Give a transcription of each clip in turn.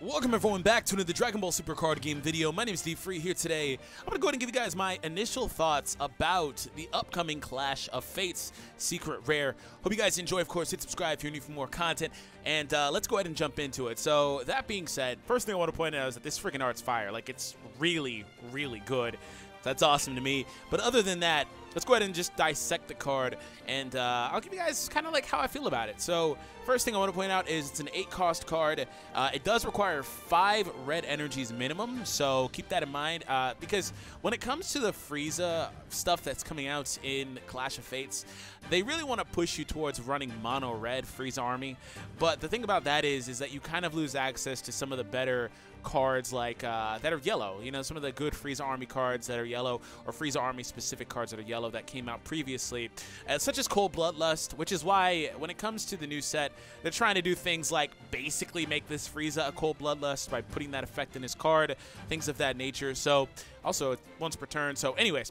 Welcome everyone back to another Dragon Ball Super card game video. My name is Free here today. I'm going to go ahead and give you guys my initial thoughts about the upcoming Clash of Fates Secret Rare. Hope you guys enjoy. Of course, hit subscribe if you're new for more content. And let's go ahead and jump into it. So that being said, first thing I want to point out is that this freaking art's fire. Like, it's really, really good. That's awesome to me. But other than that, let's go ahead and just dissect the card, and I'll give you guys kind of like how I feel about it. So first thing I want to point out is it's an 8-cost card. It does require 5 red energies minimum, so keep that in mind, because when it comes to the FRIEZA stuff that's coming out in Clash of Fates, they really want to push you towards running mono red FRIEZA army. But the thing about that is that you kind of lose access to some of the better cards like that are yellow. You know, some of the good FRIEZA army cards that are yellow, or FRIEZA army specific cards that are yellow that came out previously, such as Cold Bloodlust, which is why when it comes to the new set, they're trying to do things like basically make this Frieza a Cold Bloodlust by putting that effect in his card, things of that nature. So also once per turn. So anyways,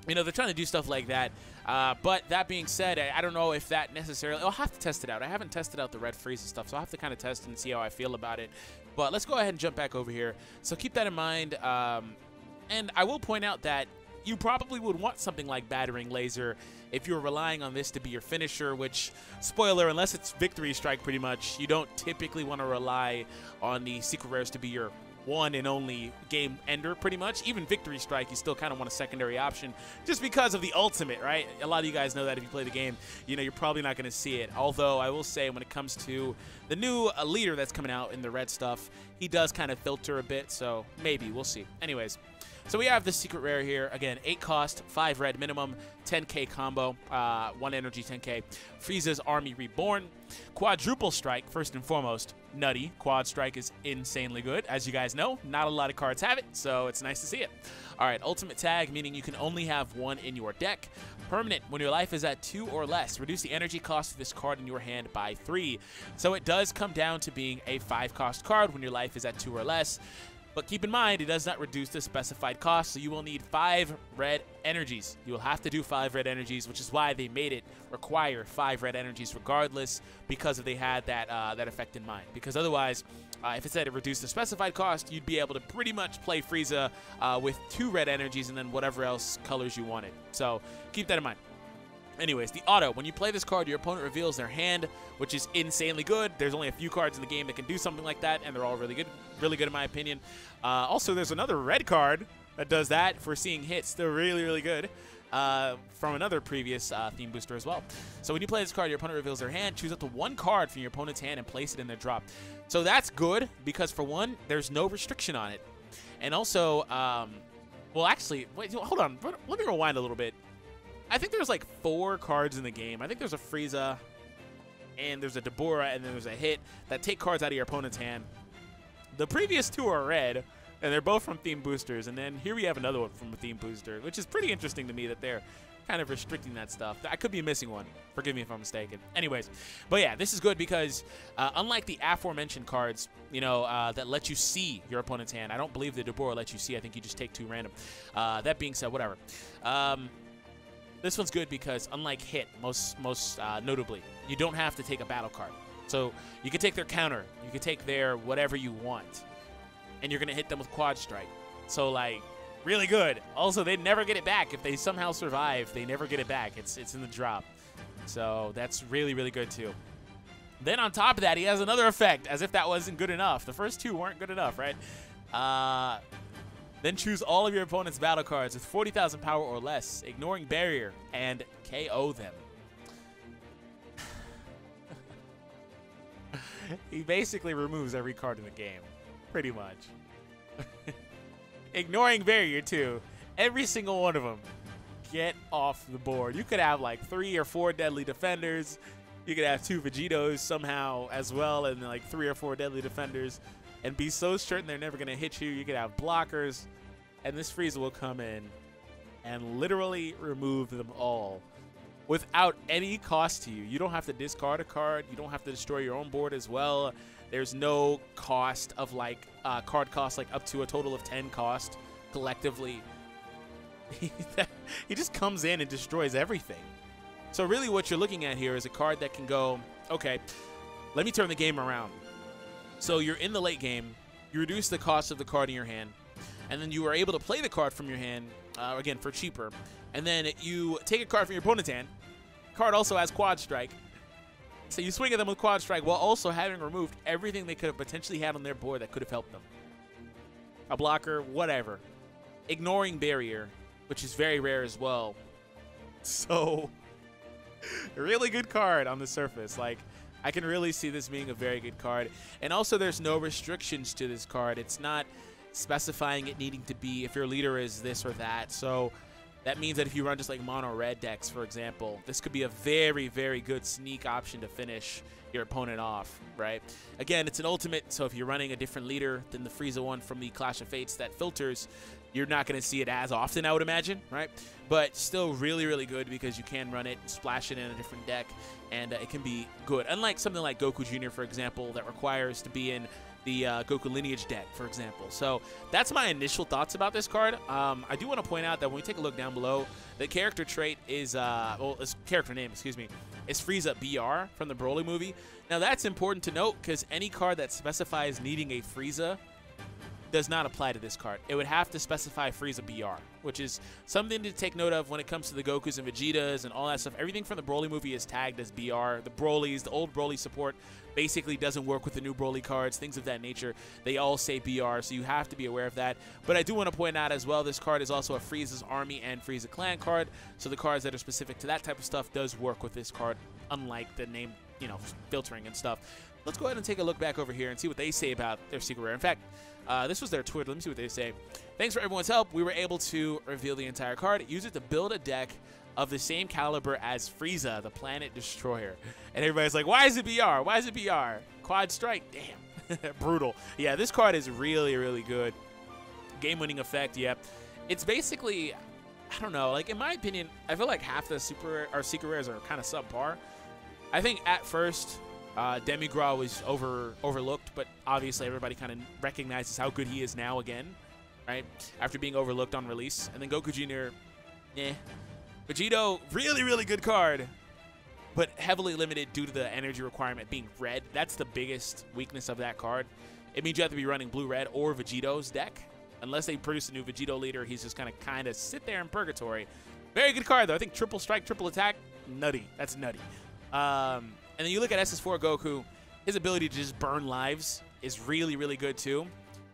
you know, they're trying to do stuff like that. But that being said, I don't know if that necessarily... I'll have to test it out. I haven't tested out the red FRIEZA stuff, so I'll have to kind of test and see how I feel about it. But let's go ahead and jump back over here. So keep that in mind. And I will point out that you probably would want something like Battering Laser if you're relying on this to be your finisher, which, spoiler, unless it's Victory Strike pretty much, you don't typically want to rely on the Secret Rares to be your one and only game ender, pretty much. Even Victory Strike, you still kind of want a secondary option just because of the ultimate, right? A lot of you guys know that if you play the game, you know, you're probably not going to see it. Although I will say when it comes to the new leader that's coming out in the red stuff, he does kind of filter a bit, so maybe, we'll see. Anyways, so we have the Secret Rare here. Again, 8 cost, 5 red minimum, 10k combo, 1 energy, 10k. Frieza's Army Reborn. Quadruple Strike, first and foremost, nutty. Quad Strike is insanely good. As you guys know, not a lot of cards have it, so it's nice to see it. All right, Ultimate Tag, meaning you can only have 1 in your deck. Permanent, when your life is at 2 or less, reduce the energy cost of this card in your hand by 3. So it does come down to being a 5-cost card when your life is at 2 or less. But keep in mind, it does not reduce the specified cost, so you will need 5 red energies. You will have to do 5 red energies, which is why they made it require 5 red energies regardless, because they had that that effect in mind. Because otherwise, if it said it reduced the specified cost, you'd be able to pretty much play Frieza with 2 red energies and then whatever else colors you wanted. So keep that in mind. Anyways, the auto. When you play this card, your opponent reveals their hand, which is insanely good. There's only a few cards in the game that can do something like that, and they're all really good in my opinion. Also, there's another red card that does that for seeing hits. They're really, really good from another previous theme booster as well. So when you play this card, your opponent reveals their hand. Choose up to 1 card from your opponent's hand and place it in their drop. So that's good because, for one, there's no restriction on it. And also, well, actually, wait, hold on. Let me rewind a little bit. I think there's like 4 cards in the game. I think there's a Frieza, and there's a Deborah, and then there's a Hit that take cards out of your opponent's hand. The previous 2 are red, and they're both from theme boosters. And then here we have another one from a theme booster, which is pretty interesting to me that they're kind of restricting that stuff. I could be missing one. Forgive me if I'm mistaken. Anyways, but yeah, this is good because unlike the aforementioned cards, you know, that let you see your opponent's hand, I don't believe the Deborah lets you see. I think you just take 2 random. That being said, whatever. This one's good because, unlike Hit, most notably, you don't have to take a battle card. So you can take their counter, you can take their whatever you want, and you're going to hit them with Quad Strike. So, like, really good. Also, they never get it back. If they somehow survive, they never get it back. It's in the drop. So that's really, really good, too. Then on top of that, he has another effect, as if that wasn't good enough. The first 2 weren't good enough, right? Then choose all of your opponent's battle cards with 40,000 power or less, ignoring barrier, and KO them. He basically removes every card in the game, pretty much. Ignoring barrier, too. Every single one of them. Get off the board. You could have like 3 or 4 deadly defenders. You could have 2 Vegetos somehow as well, and like 3 or 4 deadly defenders, and be so certain they're never going to hit you. You could have blockers, and this Frieza will come in and literally remove them all without any cost to you. You don't have to discard a card. You don't have to destroy your own board as well. There's no cost of like card cost, like up to a total of 10 cost collectively. He just comes in and destroys everything. So really what you're looking at here is a card that can go, okay, let me turn the game around. So you're in the late game, you reduce the cost of the card in your hand, and then you are able to play the card from your hand, again, for cheaper. And then you take a card from your opponent's hand. Card also has Quad Strike. So you swing at them with Quad Strike while also having removed everything they could have potentially had on their board that could have helped them. A blocker, whatever. Ignoring barrier, which is very rare as well. So, a really good card on the surface. Like, I can really see this being a very good card. And also, there's no restrictions to this card. It's not specifying it needing to be if your leader is this or that. So, that means that if you run just like mono red decks, for example, this could be a very, very good sneak option to finish your opponent off, right? Again, it's an ultimate, so if you're running a different leader than the FRIEZA one from the Clash of Fates that filters, you're not going to see it as often, I would imagine, right? But still really, really good because you can run it and splash it in a different deck, and it can be good. Unlike something like Goku Jr., for example, that requires to be in the Goku Lineage deck, for example. So that's my initial thoughts about this card. I do want to point out that when we take a look down below, the character trait is, well, his character name, excuse me, is FRIEZA BR from the Broly movie. Now that's important to note because any card that specifies needing a FRIEZA does not apply to this card. It would have to specify FRIEZA BR, which is something to take note of when it comes to the Gokus and Vegetas and all that stuff. Everything from the Broly movie is tagged as BR. The Brolys, the old Broly support basically doesn't work with the new Broly cards, things of that nature. They all say BR, so you have to be aware of that. But I do want to point out as well, this card is also a FRIEZA's Army and FRIEZA Clan card, so the cards that are specific to that type of stuff does work with this card, unlike the name, you know, filtering and stuff. Let's go ahead and take a look back over here and see what they say about their secret rare. In fact, this was their Twitter. Let me see what they say. Thanks for everyone's help. We were able to reveal the entire card. Use it to build a deck of the same caliber as FRIEZA, the Planet Destroyer. And everybody's like, why is it BR? Why is it BR? Quad Strike? Damn. Brutal. Yeah, this card is really, really good. Game-winning effect, yeah. It's basically, I don't know, like in my opinion, I feel like half the secret rares are kind of subpar. I think at first, Demigras was overlooked, but obviously everybody kind of recognizes how good he is now again, right? After being overlooked on release. And then Goku Jr., Vegito, really, really good card, but heavily limited due to the energy requirement being red. That's the biggest weakness of that card. It means you have to be running blue-red or Vegito's deck. Unless they produce a new Vegito leader, he's just going to kind of sit there in purgatory. Very good card, though. I think triple strike, triple attack, nutty. That's nutty. And then you look at SS4 Goku, his ability to just burn lives is really, really good too.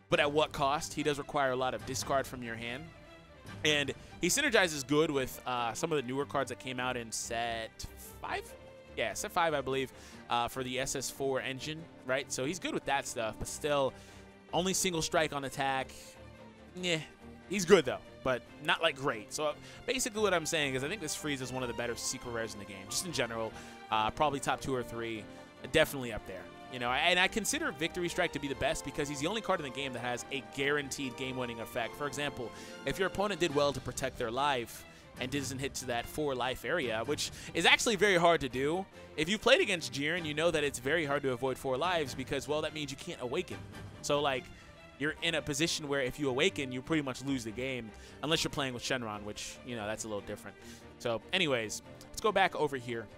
But at what cost? He does require a lot of discard from your hand. And he synergizes good with some of the newer cards that came out in set 5? Yeah, set 5, I believe, for the SS4 engine, right? So he's good with that stuff, but still, only single strike on attack. Yeah, he's good though, but not like great. So basically what I'm saying is I think this FRIEZA is one of the better secret rares in the game, just in general. Probably top 2 or 3, definitely up there. You know, and I consider Victory Strike to be the best because he's the only card in the game that has a guaranteed game-winning effect. For example, if your opponent did well to protect their life and doesn't hit to that 4 life area, which is actually very hard to do. If you've played against Jiren, you know that it's very hard to avoid 4 lives because, well, that means you can't awaken. So, like, you're in a position where if you awaken, you pretty much lose the game, unless you're playing with Shenron, which, you know, that's a little different. So, anyways, let's go back over here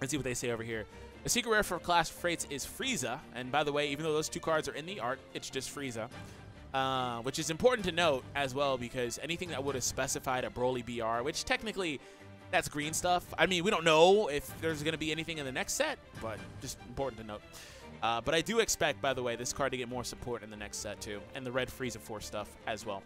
and see what they say over here. The secret rare for Clash of Fates is FRIEZA, and by the way, even though those 2 cards are in the art, it's just FRIEZA, which is important to note as well because anything that would have specified a Broly BR, which technically that's green stuff. I mean, we don't know if there's going to be anything in the next set, but just important to note. But I do expect, by the way, this card to get more support in the next set too, and the red FRIEZA 4 stuff as well.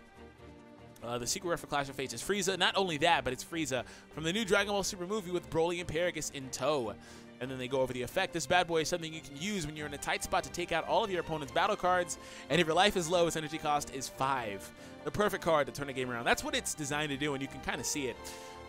The secret rare for Clash of Fates is FRIEZA. Not only that, but it's FRIEZA from the new Dragon Ball Super movie with Broly and Paragus in tow. And then they go over the effect. This bad boy is something you can use when you're in a tight spot to take out all of your opponent's battle cards. And if your life is low, its energy cost is 5. The perfect card to turn the game around. That's what it's designed to do, and you can kind of see it.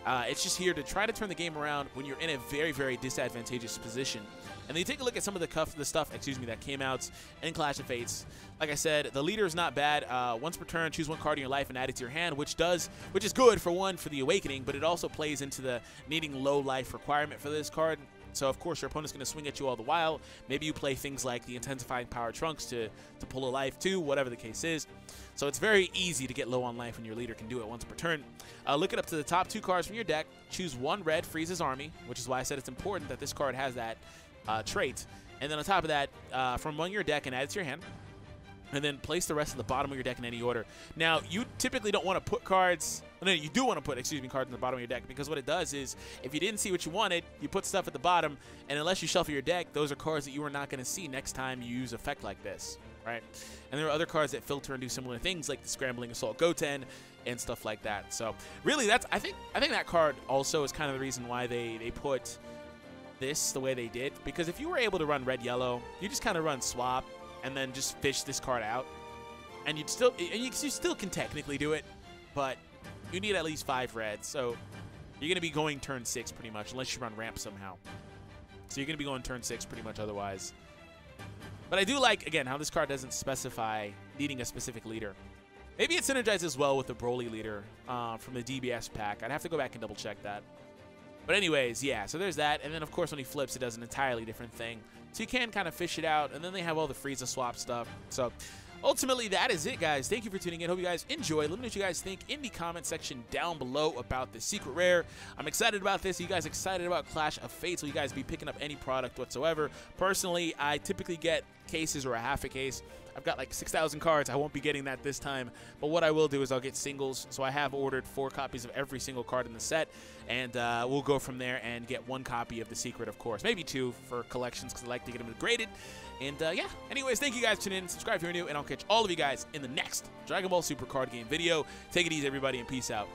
It's just here to try to turn the game around when you're in a very, very disadvantageous position. And then you take a look at some of the stuff, that came out in Clash of Fates. Like I said, the leader is not bad. Once per turn, choose 1 card in your life and add it to your hand, which is good for the awakening, but it also plays into the needing low life requirement for this card. So, of course, your opponent's going to swing at you all the while. Maybe you play things like the Intensifying Power Trunks to pull a life too, whatever the case is. So it's very easy to get low on life when your leader can do it once per turn. Look it up to the top 2 cards from your deck. Choose 1 red FRIEZA's Army, which is why I said it's important that this card has that trait. And then on top of that, from among your deck and add it to your hand. And then place the rest of the bottom of your deck in any order. Now, you typically don't want to put cards... No, you do want to put, cards in the bottom of your deck, because what it does is, if you didn't see what you wanted, you put stuff at the bottom, and unless you shuffle your deck, those are cards that you are not going to see next time you use effect like this, right? And there are other cards that filter and do similar things, like the Scrambling Assault Goten and stuff like that. So, really, that's I think that card also is kind of the reason why they put this the way they did, because if you were able to run red-yellow, you just kind of run swap, and then just fish this card out, and you still can technically do it, but you need at least 5 reds, so you're going to be going turn 6 pretty much, unless you run ramp somehow. So you're going to be going turn 6 pretty much otherwise. But I do like, again, how this card doesn't specify needing a specific leader. Maybe it synergizes well with the Broly leader from the DBS pack. I'd have to go back and double check that. But anyways, yeah, so there's that. And then, of course, when he flips, it does an entirely different thing. So you can kind of fish it out. And then they have all the Frieza swap stuff. So ultimately, that is it, guys. Thank you for tuning in. Hope you guys enjoy. Let me know what you guys think in the comment section down below about the secret rare. I'm excited about this. Are you guys excited about Clash of Fates? Will you guys be picking up any product whatsoever? Personally, I typically get cases or a half a case. I've got like 6,000 cards. I won't be getting that this time. But what I will do is I'll get singles. So I have ordered 4 copies of every single card in the set. And we'll go from there and get 1 copy of the secret, of course. Maybe 2 for collections because I like to get them graded. And yeah, anyways, thank you guys for tuning in. Subscribe if you're new. And I'll catch all of you guys in the next Dragon Ball Super card game video. Take it easy, everybody, and peace out.